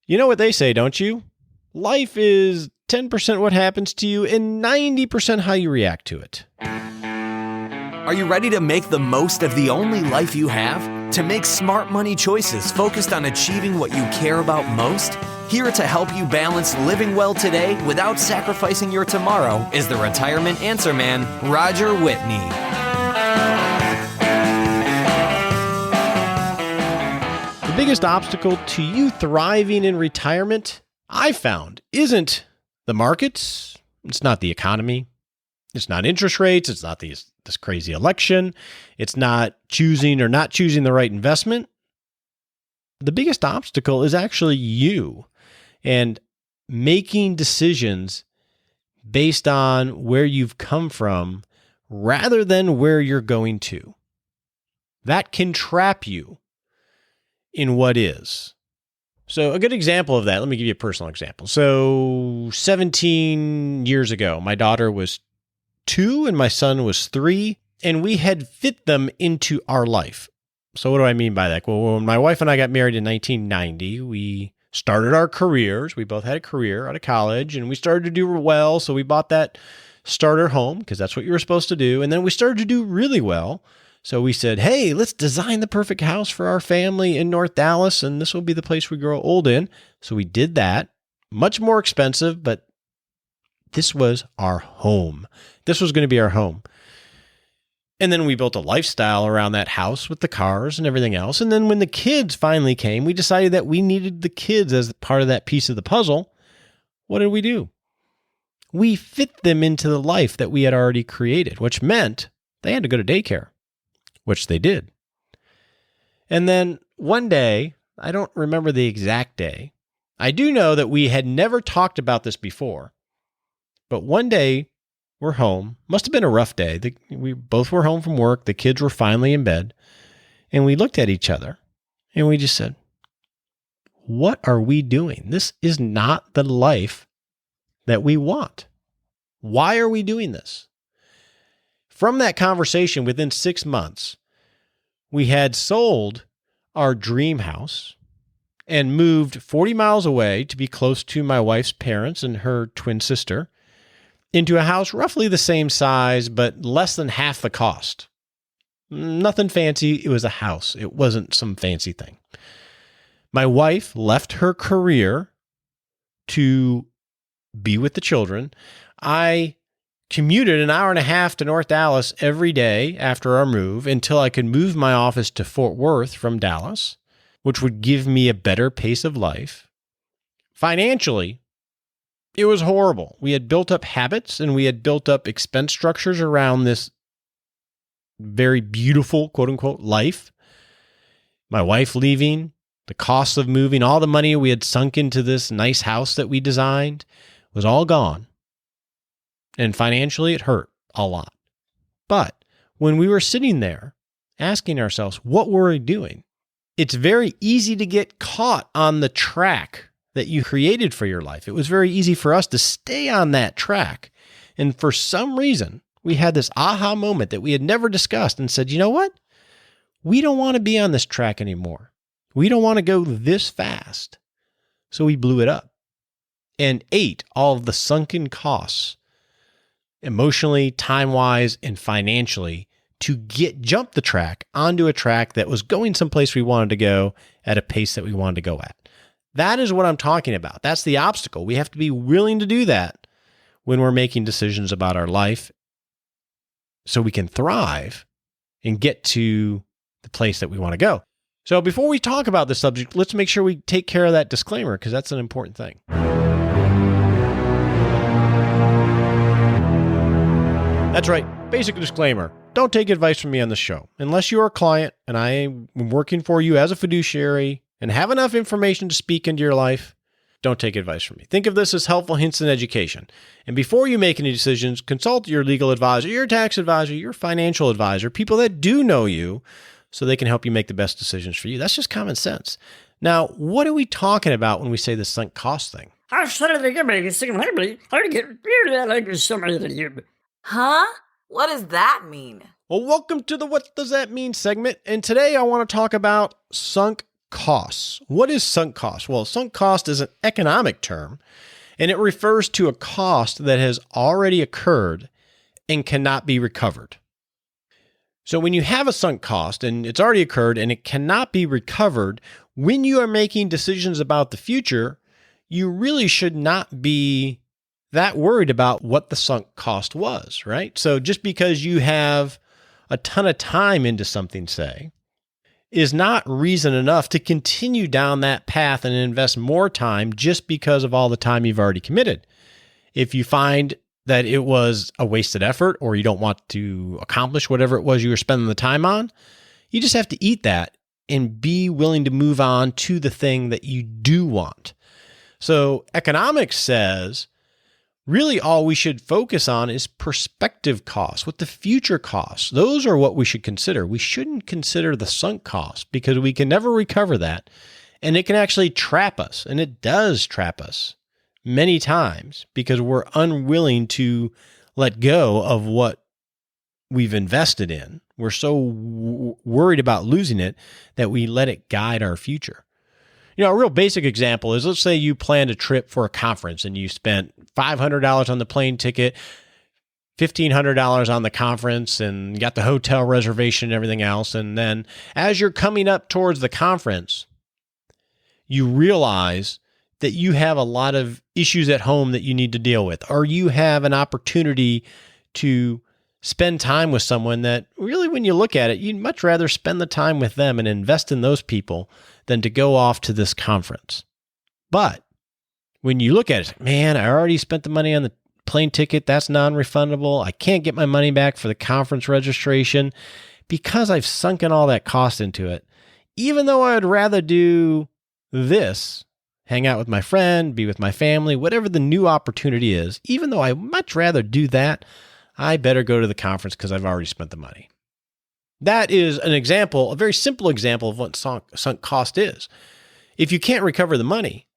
You know what they say, don't you? Life is 10% what happens to you and 90% how you react to it. Are you ready to make the most of the only life you have? To make smart money choices focused on achieving what you care about most? Here to help you balance living well today without sacrificing your tomorrow is the retirement answer man, Roger Whitney. The biggest obstacle to you thriving in retirement, I found, isn't the markets, it's not the economy, it's not interest rates, it's not this crazy election, it's not choosing or not choosing the right investment. The biggest obstacle is actually you and making decisions based on where you've come from rather than where you're going to. That can trap you in what is. So a good example of that, let me give you a personal example. So 17 years ago, my daughter was 2 and my son was 3, and we had fit them into our life. So what do I mean by that? Well, when my wife and I got married in 1990, we started our careers. We both had a career out of college, and we started to do well. So we bought that starter home because that's what you were supposed to do. And then we started to do really well. So we said, hey, let's design the perfect house for our family in North Dallas, and this will be the place we grow old in. So we did that. Much more expensive, but this was our home. This was going to be our home. And then we built a lifestyle around that house with the cars and everything else. And then when the kids finally came, we decided that we needed the kids as part of that piece of the puzzle. What did we do? We fit them into the life that we had already created, which meant they had to go to daycare, which they did. And then one day, I don't remember the exact day. I do know that we had never talked about this before. But one day, we're home. Must have been a rough day. We both were home from work. The kids were finally in bed. And we looked at each other and we just said, what are we doing? This is not the life that we want. Why are we doing this? From that conversation, within 6 months, we had sold our dream house and moved 40 miles away to be close to my wife's parents and her twin sister, into a house roughly the same size, but less than half the cost. Nothing fancy. It was a house. It wasn't some fancy thing. My wife left her career to be with the children. I commuted an hour and a half to North Dallas every day after our move until I could move my office to Fort Worth from Dallas, which would give me a better pace of life. Financially, it was horrible. We had built up habits and we had built up expense structures around this very beautiful, quote unquote, life. My wife leaving, the cost of moving, all the money we had sunk into this nice house that we designed was all gone. And financially, it hurt a lot. But when we were sitting there asking ourselves, what were we doing? It's very easy to get caught on the track that you created for your life. It was very easy for us to stay on that track. And for some reason, we had this aha moment that we had never discussed and said, you know what? We don't want to be on this track anymore. We don't want to go this fast. So we blew it up and ate all of the sunken costs, emotionally, time-wise, and financially, to jump the track onto a track that was going someplace we wanted to go at a pace that we wanted to go at. That is what I'm talking about. That's the obstacle. We have to be willing to do that when we're making decisions about our life so we can thrive and get to the place that we want to go. So before we talk about this subject, let's make sure we take care of that disclaimer because that's an important thing. That's right. Basic disclaimer. Don't take advice from me on the show. Unless you are a client and I am working for you as a fiduciary and have enough information to speak into your life, don't take advice from me. Think of this as helpful hints and education. And before you make any decisions, consult your legal advisor, your tax advisor, your financial advisor, people that do know you so they can help you make the best decisions for you. That's just common sense. Now, what are we talking about when we say the sunk cost thing? Huh? What does that mean? Well, welcome to the What Does That Mean segment. And today I want to talk about sunk costs. What is sunk cost? Well, sunk cost is an economic term, and it refers to a cost that has already occurred and cannot be recovered. So when you have a sunk cost and it's already occurred and it cannot be recovered, when you are making decisions about the future, you really should not be that worried about what the sunk cost was, right? So just because you have a ton of time into something, say, is not reason enough to continue down that path and invest more time just because of all the time you've already committed. If you find that it was a wasted effort or you don't want to accomplish whatever it was you were spending the time on, you just have to eat that and be willing to move on to the thing that you do want. So economics says really all we should focus on is prospective costs, what the future costs. Those are what we should consider. We shouldn't consider the sunk cost because we can never recover that. And it can actually trap us. And it does trap us many times because we're unwilling to let go of what we've invested in. We're so worried about losing it that we let it guide our future. You know, a real basic example is, let's say you planned a trip for a conference and you spent $500 on the plane ticket, $1,500 on the conference, and got the hotel reservation and everything else. And then as you're coming up towards the conference, you realize that you have a lot of issues at home that you need to deal with, or you have an opportunity to spend time with someone that really, when you look at it, you'd much rather spend the time with them and invest in those people than to go off to this conference. But when you look at it, man, I already spent the money on the plane ticket. That's non-refundable. I can't get my money back for the conference registration because I've sunken all that cost into it. Even though I would rather do this, hang out with my friend, be with my family, whatever the new opportunity is, even though I much rather do that, I better go to the conference because I've already spent the money. That is an example, a very simple example of what sunk cost is. If you can't recover the money,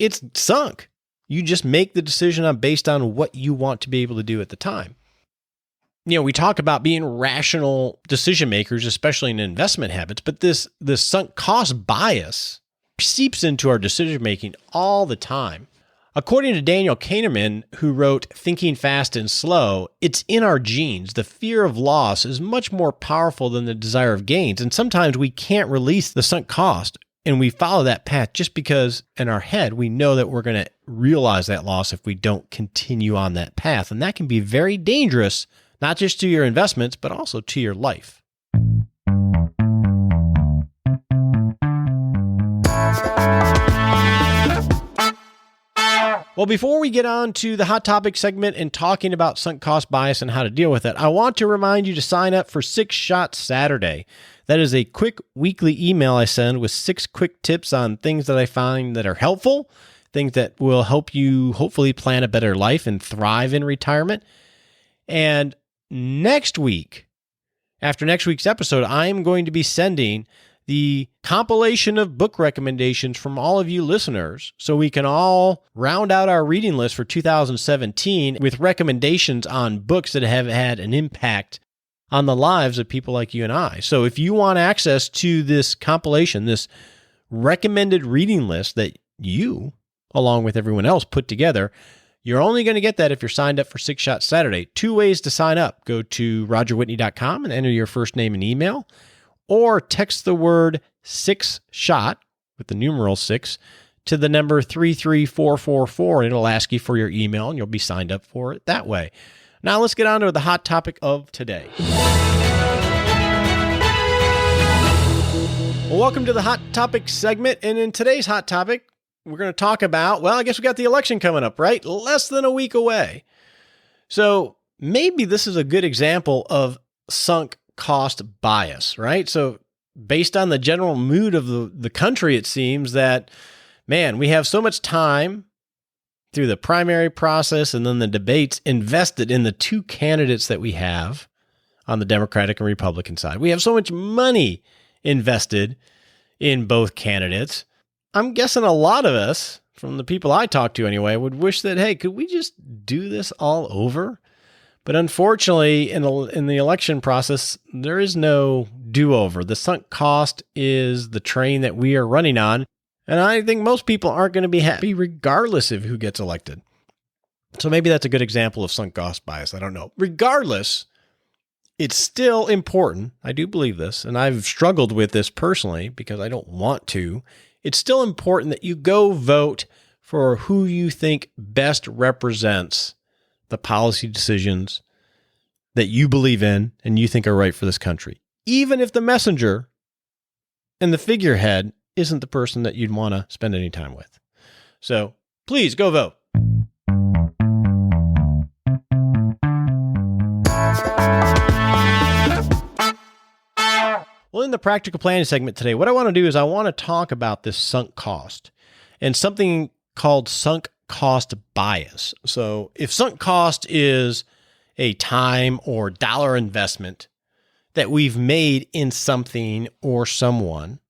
it's sunk. You just make the decision based on what you want to be able to do at the time. You know, we talk about being rational decision makers, especially in investment habits, but this sunk cost bias seeps into our decision making all the time. According to Daniel Kahneman, who wrote Thinking Fast and Slow, it's in our genes. The fear of loss is much more powerful than the desire of gains. And sometimes we can't release the sunk cost, and we follow that path just because in our head we know that we're going to realize that loss if we don't continue on that path. And that can be very dangerous, not just to your investments, but also to your life. Well, before we get on to the hot topic segment and talking about sunk cost bias and how to deal with it, I want to remind you to sign up for 6 Shot Saturday. That is a quick weekly email I send with 6 quick tips on things that I find that are helpful, things that will help you hopefully plan a better life and thrive in retirement. And next week, after next week's episode, I am going to be sending the compilation of book recommendations from all of you listeners so we can all round out our reading list for 2017 with recommendations on books that have had an impact on the lives of people like you and I. So if you want access to this compilation, this recommended reading list that you, along with everyone else, put together, you're only going to get that if you're signed up for 6 Shot Saturday. 2 ways to sign up. Go to rogerwhitney.com and enter your first name and email, or text the word 6SHOT with the numeral 6 to the number 33444, and it'll ask you for your email, and you'll be signed up for it that way. Now let's get on to the hot topic of today. Well, welcome to the hot topic segment, and in today's hot topic, we're going to talk about, well, I guess we got the election coming up, right? Less than a week away. So maybe this is a good example of sunk cost bias, right? So based on the general mood of the country, it seems that, man, we have so much time through the primary process and then the debates invested in the 2 candidates that we have on the Democratic and Republican side. We have so much money invested in both candidates. I'm guessing a lot of us, from the people I talk to anyway, would wish that, hey, could we just do this all over? But unfortunately, in the election process, there is no do-over. The sunk cost is the train that we are running on. And I think most people aren't going to be happy regardless of who gets elected. So maybe that's a good example of sunk cost bias. I don't know. Regardless, it's still important. I do believe this, and I've struggled with this personally because I don't want to. It's still important that you go vote for who you think best represents the policy decisions that you believe in and you think are right for this country, even if the messenger and the figurehead isn't the person that you'd want to spend any time with. So please go vote. Well, in the practical planning segment today, what I want to do is I want to talk about this sunk cost and something called sunk cost bias. So if sunk cost is a time or dollar investment that we've made in something or someone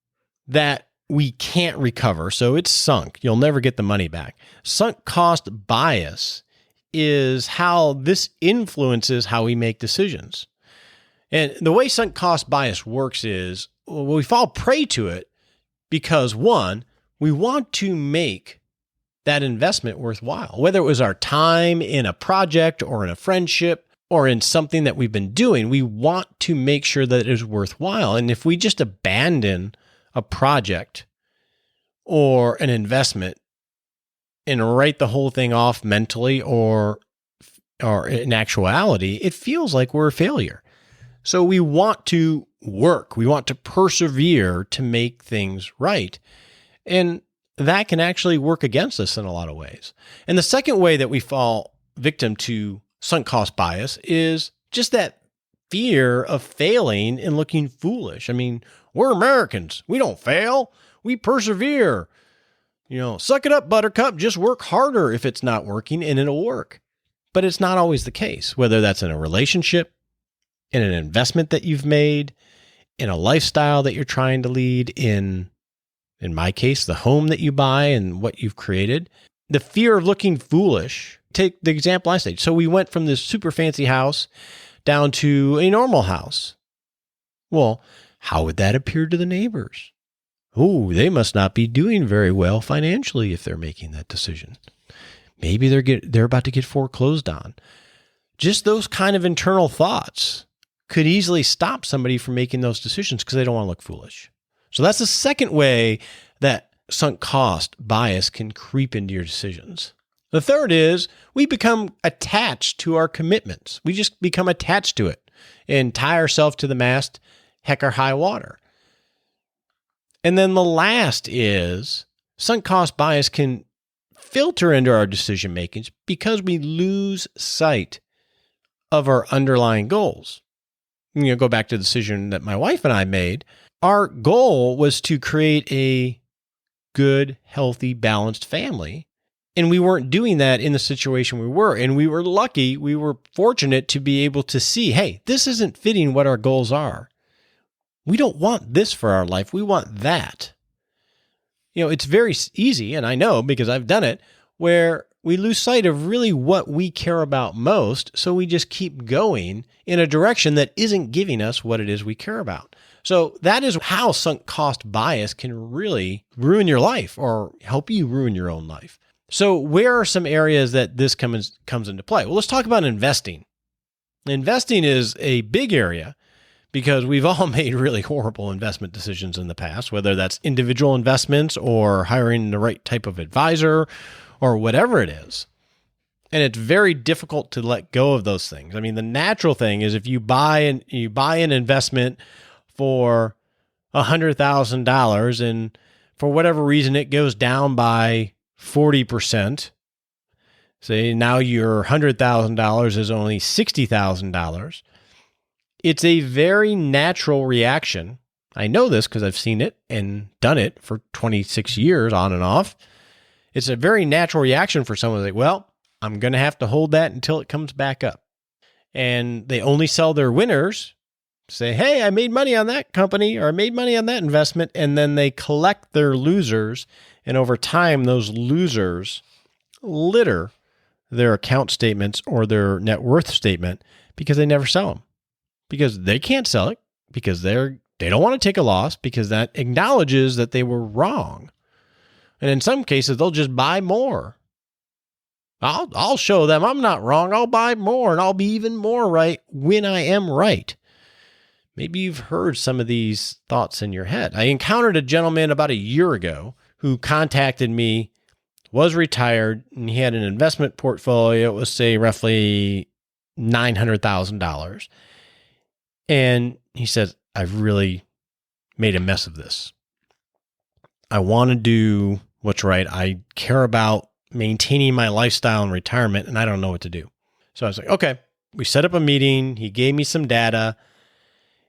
that we can't recover, so it's sunk, you'll never get the money back. Sunk cost bias is how this influences how we make decisions. And the way sunk cost bias works is we fall prey to it because, one, we want to make that investment worthwhile, whether it was our time in a project or in a friendship or in something that we've been doing. We want to make sure that it is worthwhile. And if we just abandon a project or an investment and write the whole thing off mentally or in actuality, it feels like we're a failure. So we want to work, we want to persevere to make things right. And that can actually work against us in a lot of ways. And the second way that we fall victim to sunk cost bias is just that fear of failing and looking foolish. I mean, we're Americans. We don't fail. We persevere. Suck it up, buttercup. Just work harder if it's not working and it'll work. But it's not always the case, whether that's in a relationship, in an investment that you've made, in a lifestyle that you're trying to lead, in my case, the home that you buy and what you've created. The fear of looking foolish. Take the example I said. So we went from this super fancy house down to a normal house. Well, how would that appear to the neighbors? Oh, they must not be doing very well financially if they're making that decision. Maybe they're about to get foreclosed on. Just those kind of internal thoughts could easily stop somebody from making those decisions because they don't want to look foolish. So that's the second way that sunk cost bias can creep into your decisions. The third is we become attached to our commitments. We just become attached to it and tie ourselves to the mast, heck or high water. And then the last is sunk cost bias can filter into our decision makings because we lose sight of our underlying goals. Go back to the decision that my wife and I made. Our goal was to create a good, healthy, balanced family. And we weren't doing that in the situation we were. And we were lucky, we were fortunate to be able to see, hey, this isn't fitting what our goals are. We don't want this for our life. We want that. It's very easy, and I know because I've done it, where we lose sight of really what we care about most. So we just keep going in a direction that isn't giving us what it is we care about. So that is how sunk cost bias can really ruin your life or help you ruin your own life. So where are some areas that this comes into play? Well, let's talk about investing. Investing is a big area because we've all made really horrible investment decisions in the past, whether that's individual investments or hiring the right type of advisor or whatever it is. And it's very difficult to let go of those things. I mean, the natural thing is if you buy an investment for $100,000 and for whatever reason it goes down by 40%, say now your $100,000 is only $60,000, it's a very natural reaction. I know this because I've seen it and done it for 26 years on and off. It's a very natural reaction for someone to say, well, I'm going to have to hold that until it comes back up. And they only sell their winners, say, hey, I made money on that company or I made money on that investment. And then they collect their losers. And over time, those losers litter their account statements or their net worth statement because they never sell them, because they can't sell it, because they don't want to take a loss, because that acknowledges that they were wrong. And in some cases, they'll just buy more. I'll show them I'm not wrong. I'll buy more and I'll be even more right when I am right. Maybe you've heard some of these thoughts in your head. I encountered a gentleman about a year ago who contacted me, was retired, and he had an investment portfolio. It was, say, roughly $900,000. And he says, I've really made a mess of this. I want to do what's right. I care about maintaining my lifestyle in retirement, and I don't know what to do. So I was like, okay, we set up a meeting. He gave me some data.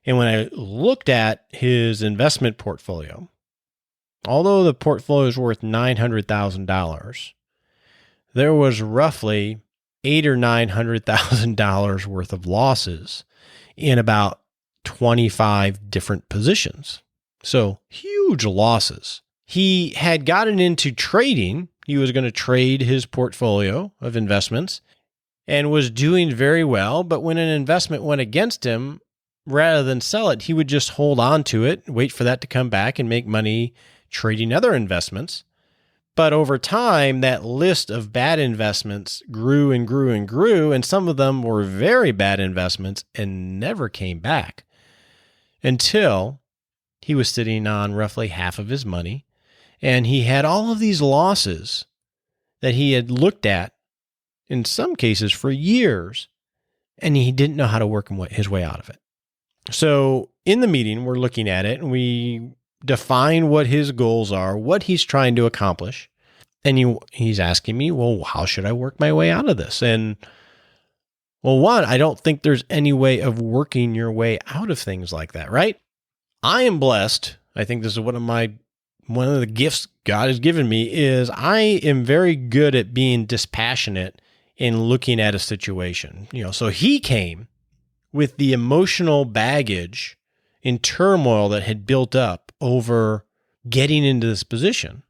And when I looked at his investment portfolio, although the portfolio is worth $900,000, there was roughly $800,000 or $900,000 worth of losses in about 25 different positions. So huge losses. He had gotten into trading. He was going to trade his portfolio of investments and was doing very well. But when an investment went against him, rather than sell it, he would just hold on to it, wait for that to come back and make money trading other investments. But over time, that list of bad investments grew and grew and grew, and some of them were very bad investments and never came back until he was sitting on roughly half of his money. And he had all of these losses that he had looked at, in some cases for years, and he didn't know how to work his way out of it. So in the meeting, we're looking at it, and we define what his goals are, what he's trying to accomplish. And he's asking me, well, how should I work my way out of this? And well, one, I don't think there's any way of working your way out of things like that, right? I am blessed. I think this is one of the gifts God has given me is I am very good at being dispassionate in looking at a situation. So he came with the emotional baggage and turmoil that had built up over getting into this position,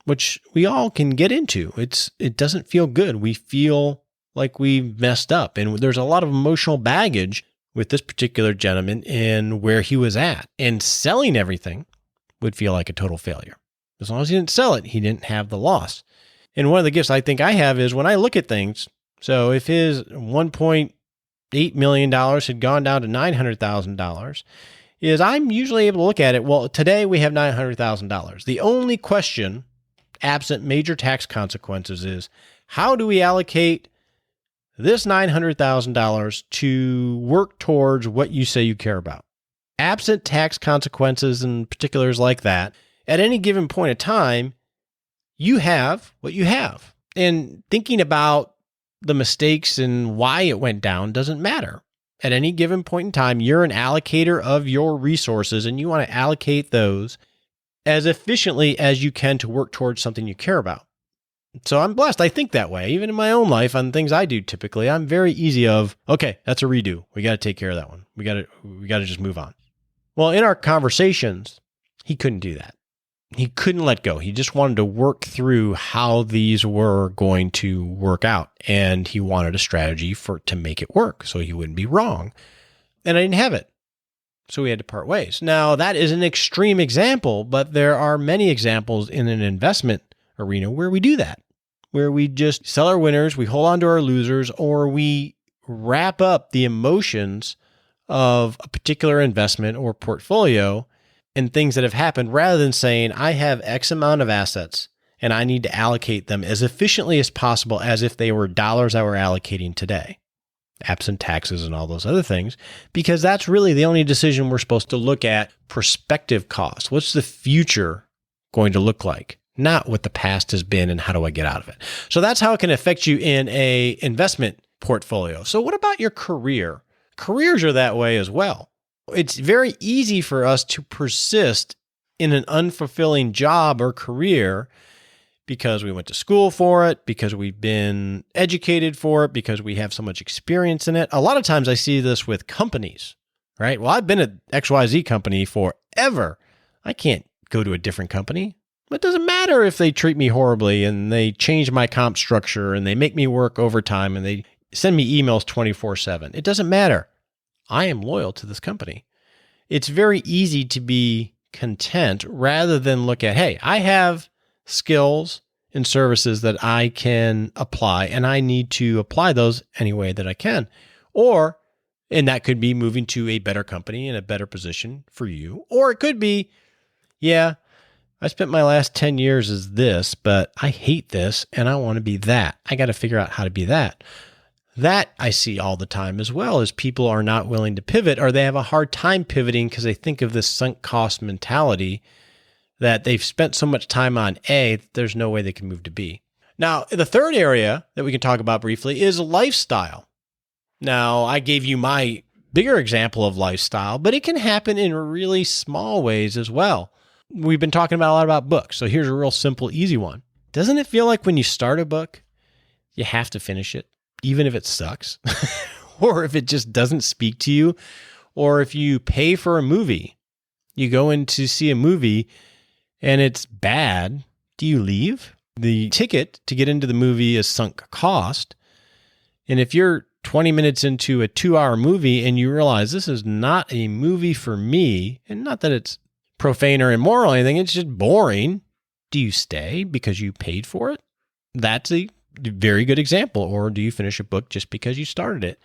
which we all can get into. It doesn't feel good. We feel like we messed up. And there's a lot of emotional baggage with this particular gentleman in where he was at. And selling everything would feel like a total failure. As long as he didn't sell it, he didn't have the loss. And one of the gifts I think I have is when I look at things, so if his $1.8 million had gone down to $900,000, is I'm usually able to look at it, well, today we have $900,000. The only question, absent major tax consequences, is how do we allocate this $900,000 to work towards what you say you care about? Absent tax consequences and particulars like that, at any given point of time, you have what you have. And thinking about the mistakes and why it went down doesn't matter. At any given point in time, you're an allocator of your resources, and you want to allocate those as efficiently as you can to work towards something you care about. So I'm blessed. I think that way. Even in my own life, on things I do typically, I'm very easy of, okay, that's a redo. We got to take care of that one. We got to just move on. Well, in our conversations, he couldn't do that. He couldn't let go. He just wanted to work through how these were going to work out. And he wanted a strategy to make it work so he wouldn't be wrong. And I didn't have it. So we had to part ways. Now, that is an extreme example, but there are many examples in an investment arena where we do that, where we just sell our winners, we hold on to our losers, or we wrap up the emotions of a particular investment or portfolio and things that have happened rather than saying, I have X amount of assets and I need to allocate them as efficiently as possible as if they were dollars I were allocating today, absent taxes and all those other things, because that's really the only decision we're supposed to look at. Prospective cost. What's the future going to look like? Not what the past has been and how do I get out of it. So that's how it can affect you in a investment portfolio. So what about your career? Careers are that way as well. It's very easy for us to persist in an unfulfilling job or career because we went to school for it, because we've been educated for it, because we have so much experience in it. A lot of times I see this with companies, right? Well, I've been at XYZ company forever. I can't go to a different company. It doesn't matter if they treat me horribly and they change my comp structure and they make me work overtime and they send me emails 24/7. It doesn't matter. I am loyal to this company. It's very easy to be content rather than look at, hey, I have skills and services that I can apply and I need to apply those any way that I can. And that could be moving to a better company in a better position for you. Or it could be, yeah, I spent my last 10 years as this, but I hate this and I want to be that. I got to figure out how to be that. That I see all the time as well, is people are not willing to pivot, or they have a hard time pivoting because they think of this sunk cost mentality that they've spent so much time on A, there's no way they can move to B. Now, the third area that we can talk about briefly is lifestyle. Now, I gave you my bigger example of lifestyle, but it can happen in really small ways as well. We've been talking about a lot about books, so here's a real simple, easy one. Doesn't it feel like when you start a book, you have to finish it, even if it sucks, or if it just doesn't speak to you, or if you pay for a movie, you go in to see a movie and it's bad, do you leave? The ticket to get into the movie is sunk cost, and if you're 20 minutes into a 2-hour movie and you realize this is not a movie for me, and not that it's profane or immoral or anything, it's just boring, do you stay because you paid for it? That's a very good example. Or do you finish a book just because you started it?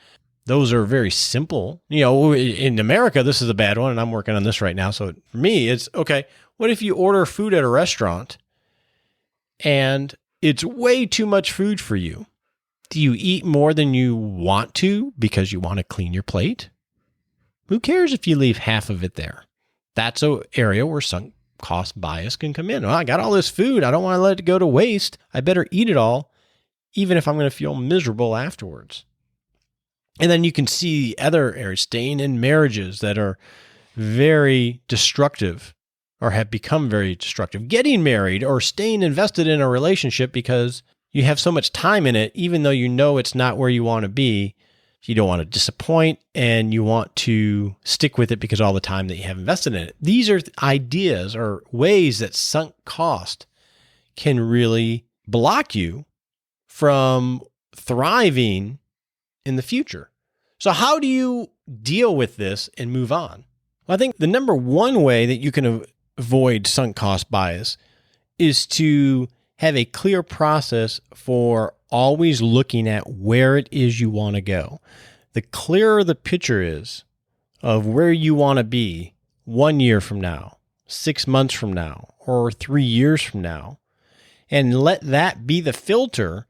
Those are very simple. In America, this is a bad one, and I'm working on this right now. So for me, it's, okay, what if you order food at a restaurant and it's way too much food for you? Do you eat more than you want to because you want to clean your plate? Who cares if you leave half of it there? That's an area where sunk cost bias can come in. Well, I got all this food. I don't want to let it go to waste. I better eat it all, even if I'm going to feel miserable afterwards. And then you can see other areas, staying in marriages that are very destructive or have become very destructive. Getting married or staying invested in a relationship because you have so much time in it, even though you know it's not where you want to be. You don't want to disappoint, and you want to stick with it because of all the time that you have invested in it. These are ideas or ways that sunk cost can really block you from thriving in the future. So how do you deal with this and move on? Well, I think the number one way that you can avoid sunk cost bias is to have a clear process for always looking at where it is you want to go. The clearer the picture is of where you want to be 1 year from now, 6 months from now, or 3 years from now, and let that be the filter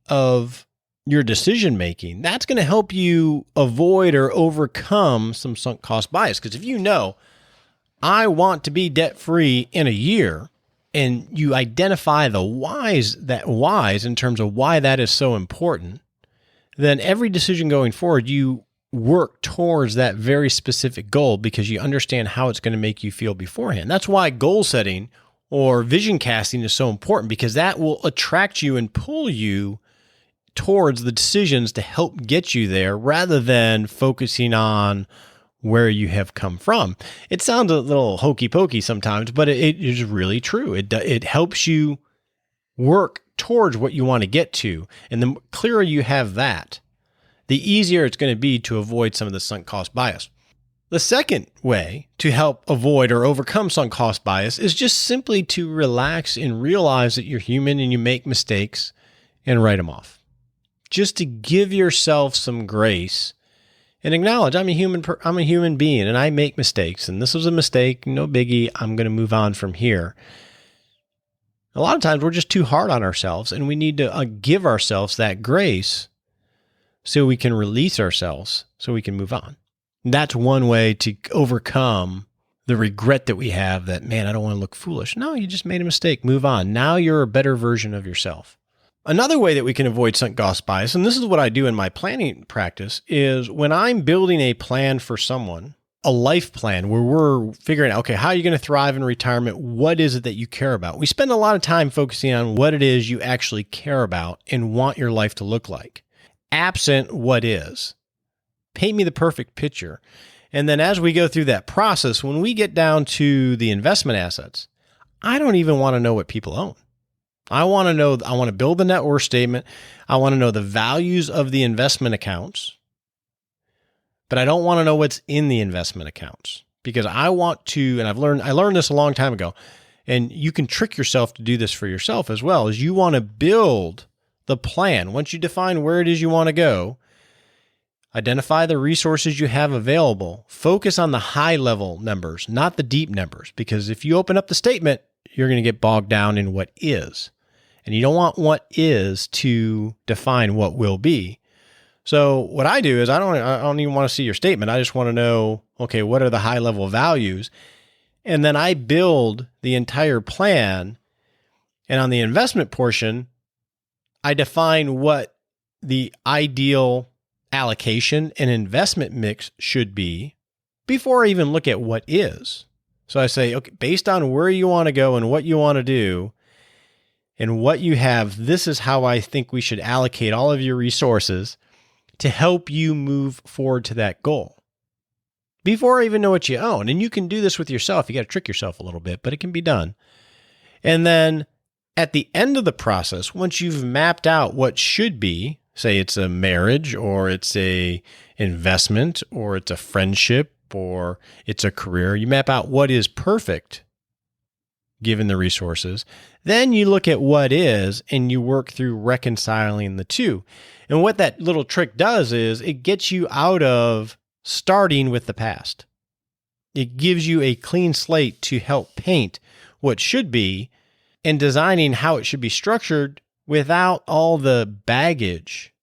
of your decision making, that's going to help you avoid or overcome some sunk cost bias. Because if you know, I want to be debt free in a year, and you identify the whys in terms of why that is so important, then every decision going forward, you work towards that very specific goal because you understand how it's going to make you feel beforehand. That's why goal setting or vision casting is so important, because that will attract you and pull you towards the decisions to help get you there rather than focusing on where you have come from. It sounds a little hokey pokey sometimes, but it is really true. It helps you work towards what you want to get to. And the clearer you have that, the easier it's going to be to avoid some of the sunk cost bias. The second way to help avoid or overcome sunk cost bias is just simply to relax and realize that you're human and you make mistakes and write them off. Just to give yourself some grace and acknowledge I'm a human being and I make mistakes, and this was a mistake, no biggie, I'm going to move on from here. A lot of times we're just too hard on ourselves, and we need to give ourselves that grace so we can release ourselves, so we can move on. And that's one way to overcome the regret that we have that, man, I don't want to look foolish. No, you just made a mistake. Move on. Now you're a better version of yourself. Another way that we can avoid sunk cost bias, and this is what I do in my planning practice, is when I'm building a plan for someone, a life plan where we're figuring out, okay, how are you going to thrive in retirement? What is it that you care about? We spend a lot of time focusing on what it is you actually care about and want your life to look like. Absent what is. Paint me the perfect picture. And then as we go through that process, when we get down to the investment assets, I don't even want to know what people own. I want to build the net worth statement. I want to know the values of the investment accounts, but I don't want to know what's in the investment accounts because I want to, and I learned this a long time ago, and you can trick yourself to do this for yourself as well, is you want to build the plan. Once you define where it is you want to go, identify the resources you have available, focus on the high level numbers, not the deep numbers, because if you open up the statement, you're going to get bogged down in what is. And you don't want what is to define what will be. So what I do is I don't even want to see your statement. I just want to know, okay, what are the high level values? And then I build the entire plan. And on the investment portion, I define what the ideal allocation and investment mix should be before I even look at what is. So I say, okay, based on where you want to go and what you want to do and what you have, this is how I think we should allocate all of your resources to help you move forward to that goal before I even know what you own. And you can do this with yourself. You got to trick yourself a little bit, but it can be done. And then at the end of the process, once you've mapped out what should be, say it's a marriage or it's a investment or it's a friendship or it's a career, you map out what is perfect given the resources. Then you look at what is and you work through reconciling the two. And what that little trick does is it gets you out of starting with the past. It gives you a clean slate to help paint what should be and designing how it should be structured without all the baggage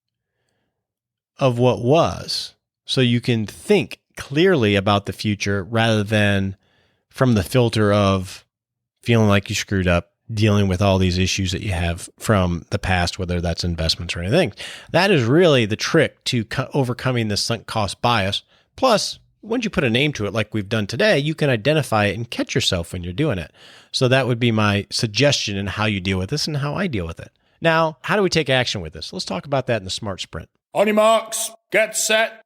of what was. So you can think clearly about the future rather than from the filter of feeling like you screwed up, dealing with all these issues that you have from the past, whether that's investments or anything. That is really the trick to overcoming the sunk cost bias. Plus, once you put a name to it like we've done today, you can identify it and catch yourself when you're doing it. So that would be my suggestion in how you deal with this and how I deal with it. Now, how do we take action with this? Let's talk about that in the SMART Sprint. On your marks, get set.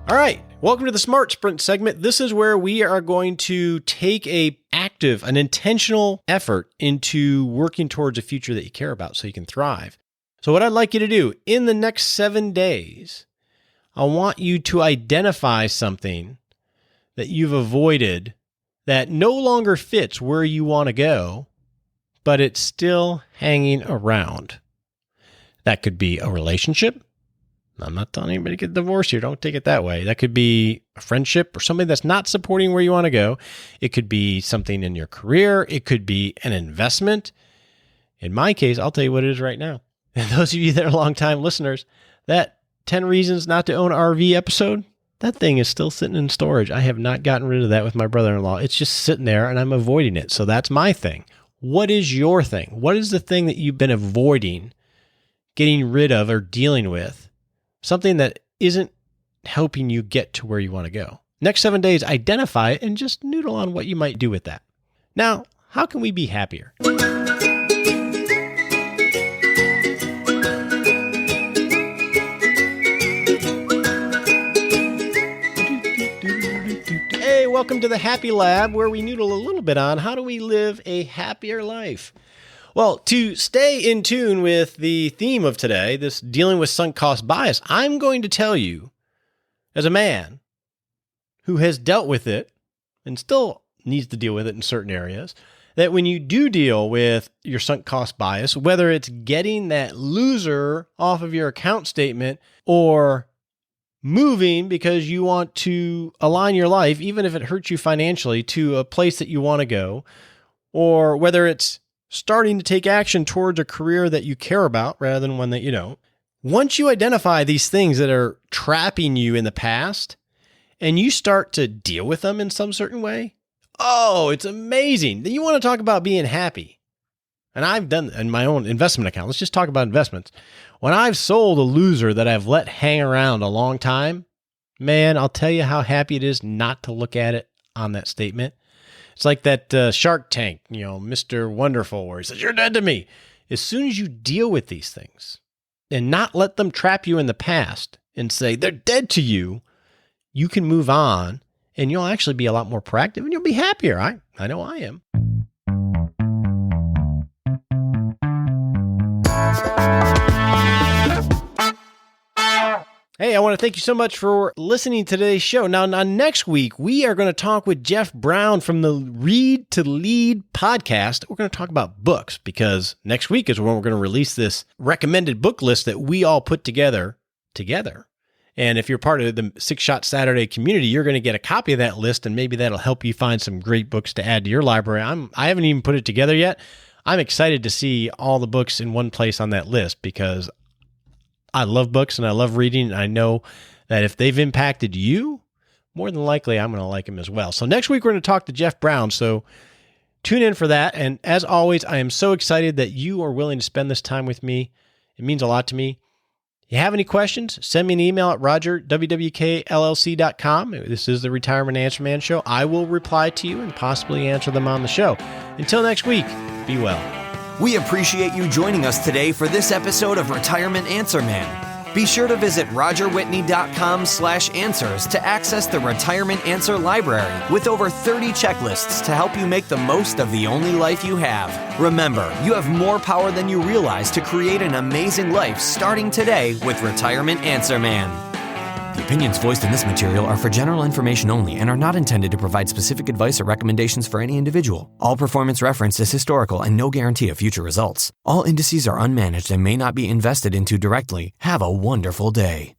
All right, welcome to the SMART Sprint segment. This is where we are going to take an intentional effort into working towards a future that you care about so you can thrive. So what I'd like you to do in the next 7 days, I want you to identify something that you've avoided that no longer fits where you want to go, but it's still hanging around. That could be a relationship. I'm not telling anybody to get divorced here. Don't take it that way. That could be a friendship or something that's not supporting where you want to go. It could be something in your career. It could be an investment. In my case, I'll tell you what it is right now. And those of you that are longtime listeners, that 10 Reasons Not to Own an RV episode, that thing is still sitting in storage. I have not gotten rid of that with my brother-in-law. It's just sitting there and I'm avoiding it. So that's my thing. What is your thing? What is the thing that you've been avoiding, getting rid of, or dealing with? Something that isn't helping you get to where you want to go. Next 7 days, identify it and just noodle on what you might do with that. Now, how can we be happier? Hey, welcome to the Happy Lab, where we noodle a little bit on how do we live a happier life. Well, to stay in tune with the theme of today, this dealing with sunk cost bias, I'm going to tell you, as a man who has dealt with it and still needs to deal with it in certain areas, that when you do deal with your sunk cost bias, whether it's getting that loser off of your account statement or moving because you want to align your life, even if it hurts you financially, to a place that you want to go, or whether it's starting to take action towards a career that you care about rather than one that you don't. Once you identify these things that are trapping you in the past and you start to deal with them in some certain way, oh, it's amazing. Then you want to talk about being happy. And I've done in my own investment account. Let's just talk about investments. When I've sold a loser that I've let hang around a long time, man, I'll tell you how happy it is not to look at it on that statement. It's like that Shark Tank, Mr. Wonderful, where he says, "You're dead to me." As soon as you deal with these things and not let them trap you in the past and say they're dead to you, you can move on and you'll actually be a lot more proactive and you'll be happier. I know I am. Hey, I want to thank you so much for listening to today's show. Now, next week, we are going to talk with Jeff Brown from the Read to Lead podcast. We're going to talk about books because next week is when we're going to release this recommended book list that we all put together. And if you're part of the Six Shot Saturday community, you're going to get a copy of that list, and maybe that'll help you find some great books to add to your library. I haven't even put it together yet. I'm excited to see all the books in one place on that list because I love books and I love reading. And I know that if they've impacted you, more than likely I'm going to like them as well. So next week, we're going to talk to Jeff Brown. So tune in for that. And as always, I am so excited that you are willing to spend this time with me. It means a lot to me. If you have any questions, send me an email at roger@wwkllc.com. This is the Retirement Answer Man Show. I will reply to you and possibly answer them on the show. Until next week, be well. We appreciate you joining us today for this episode of Retirement Answer Man. Be sure to visit rogerwhitney.com/answers to access the Retirement Answer Library with over 30 checklists to help you make the most of the only life you have. Remember, you have more power than you realize to create an amazing life starting today with Retirement Answer Man. The opinions voiced in this material are for general information only and are not intended to provide specific advice or recommendations for any individual. All performance referenced is historical and no guarantee of future results. All indices are unmanaged and may not be invested into directly. Have a wonderful day.